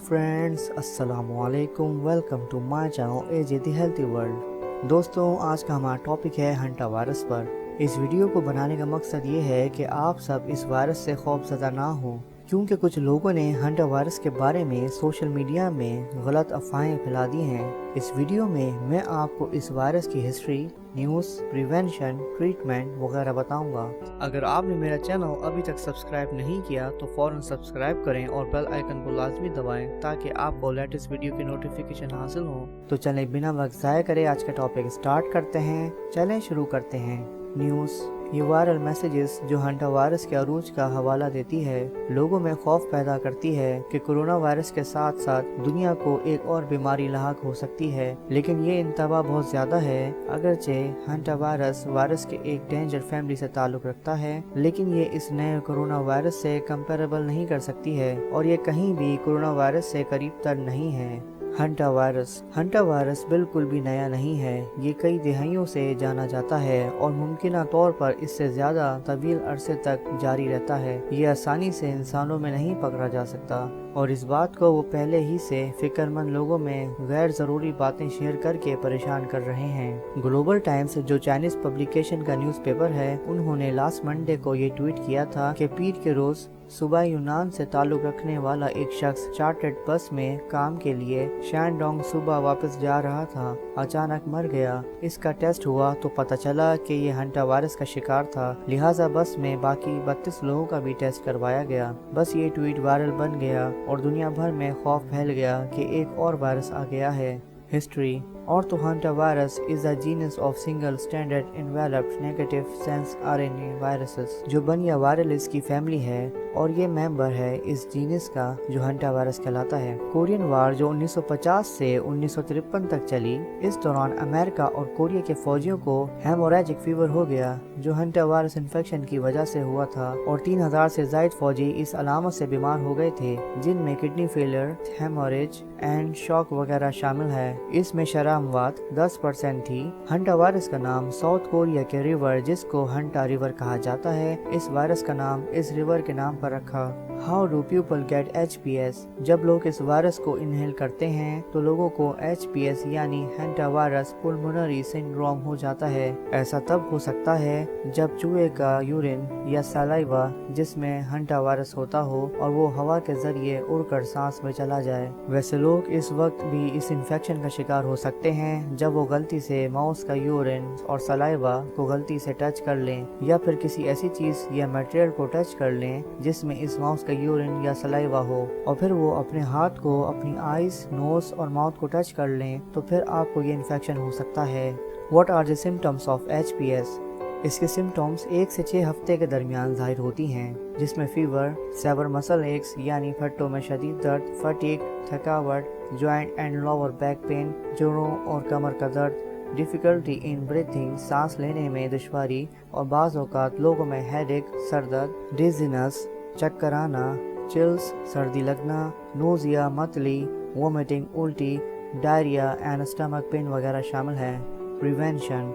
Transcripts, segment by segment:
Friends, अस्सलाम वालेकुम। Welcome to my channel AJ the healthy world. दोस्तों, आज का हमारा टॉपिक है हंटा वायरस पर। इस वीडियो को बनाने का मकसद ये है कि आप सब इस वायरस से खौफजदा ना हो, क्योंकि कुछ लोगों ने हंटा वायरस के बारे में सोशल मीडिया में गलत अफवाहें फैला दी हैं। इस वीडियो में मैं आपको इस वायरस की हिस्ट्री, न्यूज़, प्रिवेंशन, ट्रीटमेंट वगैरह बताऊंगा। अगर आपने मेरा चैनल अभी तक सब्सक्राइब नहीं किया तो फौरन सब्सक्राइब करें और बेल आइकन को लाजमी दबाएं ताकि आपको लेटेस्ट वीडियो की नोटिफिकेशन हासिल हो। तो चलें बिना वक्त ज़ाया करे आज का टॉपिक स्टार्ट करते हैं। चलें शुरू करते हैं। न्यूज़। ये वायरल मैसेजेस जो हंटा वायरस के अरूज का हवाला देती है, लोगों में खौफ पैदा करती है कि कोरोना वायरस के साथ साथ दुनिया को एक और बीमारी लाहक हो सकती है। लेकिन ये इंतबा बहुत ज्यादा है। अगरचे हंटा वायरस के एक डेंजर फैमिली से ताल्लुक रखता है, लेकिन ये इस नए कोरोना वायरस से कंपेरेबल नहीं कर सकती है और ये कहीं भी कोरोना वायरस से करीब तर नहीं है। हंटा वायरस बिल्कुल भी नया नहीं है। ये कई दहाइयों से जाना जाता है और मुमकिन तौर पर इससे ज्यादा तवील अरसे तक जारी रहता है। ये आसानी से इंसानों में नहीं पकड़ा जा सकता और इस बात को वो पहले ही से फिक्रमंद लोगों में गैर जरूरी बातें शेयर करके परेशान कर रहे हैं। ग्लोबल टाइम्स, जो चाइनीज पब्लिकेशन का न्यूज़पेपर है, उन्होंने लास्ट मंडे को ये ट्वीट किया था कि पीर के रोज सुबह यूनान से ताल्लुक रखने वाला एक शख्स चार्टर्ड बस में काम के लिए शैनडोंग सुबह वापस जा रहा था, अचानक मर गया। इसका टेस्ट हुआ तो पता चला कि ये हंटा वायरस का शिकार था, लिहाजा बस में बाकी 32 लोगों का भी टेस्ट करवाया गया। बस ये ट्वीट वायरल बन गया और दुनिया भर में खौफ फैल गया कि एक और वायरस आ गया है। History. Ortho virus is a genus of single standard enveloped negative sense RNA viruses, जो बनिया वायरलिस की फैमिली है और ये मेंबर है इस जीनस का जो हंटा वायरस कहलाता है। कोरियन वार जो 1950 से 1953 तक चली, इस दौरान अमेरिका और कोरिया के फौजियों को हेमोरेजिक फीवर हो गया जो हंटा वायरस इन्फेक्शन की वजह से हुआ था और 3000 से ज्यादा फौजी इस अलामत से बीमार हो गए थे, जिनमें kidney failure, haemorrhage and shock वगैरह शामिल है। इसमें शरामवात 10% थी। हंटा वायरस का नाम साउथ कोरिया के रिवर, जिसको हंटा रिवर कहा जाता है, इस वायरस का नाम इस रिवर के नाम पर रखा। How do people get HPS? जब लोग इस वायरस को इनहेल करते हैं तो लोगों को HPS यानी हंटा वायरस पुल्मोनरी सिंड्रोम हो जाता है। ऐसा तब हो सकता है जब चूहे का यूरिन या सलाइवा जिसमें हंटा वायरस होता हो और वो हवा के जरिए उड़कर सांस में चला जाए। वैसे लोग इस वक्त भी इस इन्फेक्शन का शिकार हो सकते हैं जब वो गलती से माउस का यूरिन और सलाइवा को गलती से टच कर लें या फिर किसी ऐसी चीज या मटेरियल को टच कर लें जिसमें इस माउस का यूरिन या सलाइवा हो और फिर वो अपने हाथ को अपनी आईज, नोज और माउथ को टच कर लें तो फिर आपको ये इन्फेक्शन हो सकता है। What are the symptoms of HPS? इसके सिम्टम्स 1 से 6 हफ्ते के दरमियान जाहिर होती हैं, जिसमें फीवर, सेवर मसल एक्स यानी फट्टों में शदीद दर्द, फटीग, थकावट, joint and lower back pain, जोड़ों और कमर का दर्द, डिफिकल्टी इन ब्रीथिंग, सांस लेने में दुश्वारी और बाज़ औक़ात लोगों में हेडेक, सरदर्द, डिजीनेस, चक्कर आना, चिल्स, सर्दी लगना, नोजिया, मतली, वोमिटिंग, उल्टी, डायरिया एंड स्टमक पेन वगैरह शामिल है। प्रिवेंशन।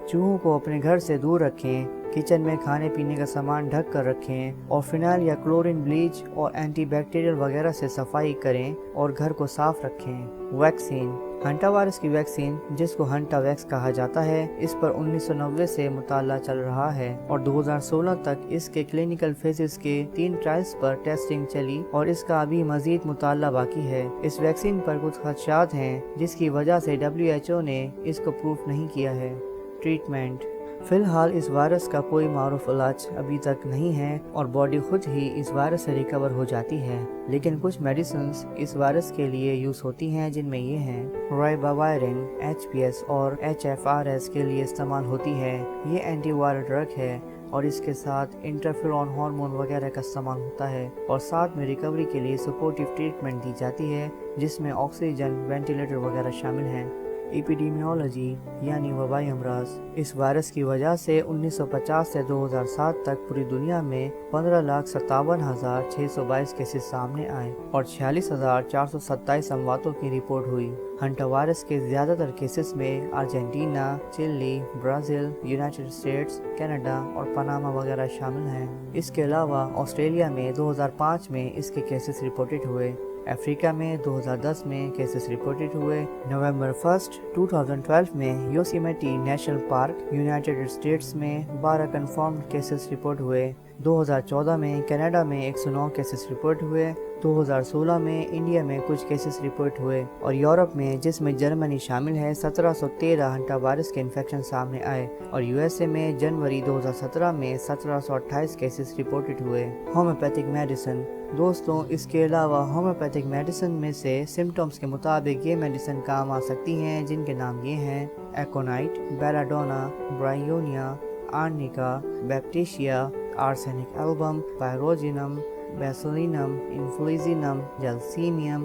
चूहों को अपने घर से दूर रखें, किचन में खाने पीने का सामान ढक कर रखें और फिनाइल या क्लोरीन ब्लीच और एंटीबैक्टीरियल वगैरह से सफाई करें और घर को साफ रखें। वैक्सीन। हंटा वायरस की वैक्सीन, जिसको हंटा वैक्स कहा जाता है, इस पर 1990 से मुताला चल रहा है और 2016 तक इसके क्लिनिकल फेजेस के 3 ट्रायल्स पर टेस्टिंग चली और इसका अभी मजीद मुताला बाकी है। इस वैक्सीन पर कुछ खदशात हैं जिसकी वजह से WHO ने इसको प्रूफ नहीं किया है। ट्रीटमेंट। फिलहाल इस वायरस का कोई मारूफ इलाज अभी तक नहीं है और बॉडी खुद ही इस वायरस से रिकवर हो जाती है, लेकिन कुछ मेडिसिन्स इस वायरस के लिए यूज होती हैं, जिनमें ये हैं राइबावायरिन HPS और HFRS के लिए इस्तेमाल होती है। ये एंटीवायरल ड्रग है और इसके साथ इंटरफेरॉन हार्मोन वगैरह का इस्तेमाल होता है और साथ में रिकवरी के लिए सपोर्टिव ट्रीटमेंट दी जाती है, जिसमें ऑक्सीजन, वेंटिलेटर वगैरह शामिल हैं। एपिडेमियोलॉजी यानी वबाई अमराज। इस वायरस की वजह से 1950 से 2007 तक पूरी दुनिया में 15,57,622 केसेस सामने आए और 46,427 अमवातों की रिपोर्ट हुई। हंटा वायरस के ज्यादातर केसेस में Argentina, Chile, Brazil, United States, Canada और पनामा वगैरह शामिल हैं। इसके अलावा ऑस्ट्रेलिया में 2005 में इसके केसेस रिपोर्टेड हुए। अफ्रीका में 2010 में केसेस रिपोर्टेड हुए। नवंबर 1, 2012 में Yosemite national park United states में 12 कंफर्म केसेस रिपोर्ट हुए। 2014 में कनाडा में 109 केसेस रिपोर्ट हुए। 2016 में इंडिया में कुछ केसेस रिपोर्ट हुए और यूरोप में, जिसमें जर्मनी शामिल है, 1713 हंटा वायरस के इन्फेक्शन सामने आए और यूएसए में जनवरी 2017 में 1728 केसेस रिपोर्टेड हुए। Homeopathic medicine. दोस्तों, इसके अलावा होम्योपैथिक मेडिसिन में से सिम्टम्स के मुताबिक ये मेडिसिन काम आ सकती हैं, जिनके नाम ये हैं: aconite, belladonna, bryonia, arnica, baptisia, arsenic album, pyrogenium, bacillinum, influenzinum, gelsemium,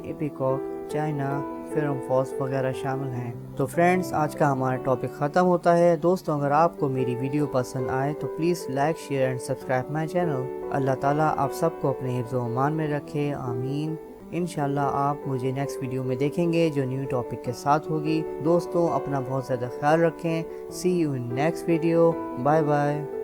ipecac, china, ferrum phos वगैरह शामिल हैं। तो फ्रेंड्स, आज का हमारा टॉपिक ख़त्म होता है। दोस्तों, अगर आपको मेरी वीडियो पसंद आए तो please like, share and subscribe my channel. अल्लाह ताला आप सबको अपने हिफ्ज़ व अमान में रखे, आमीन। इंशाल्लाह आप मुझे नेक्स्ट वीडियो में देखेंगे जो न्यू टॉपिक के साथ होगी। दोस्तों, अपना बहुत ज़्यादा ख्याल रखें। See you in next video. Bye bye.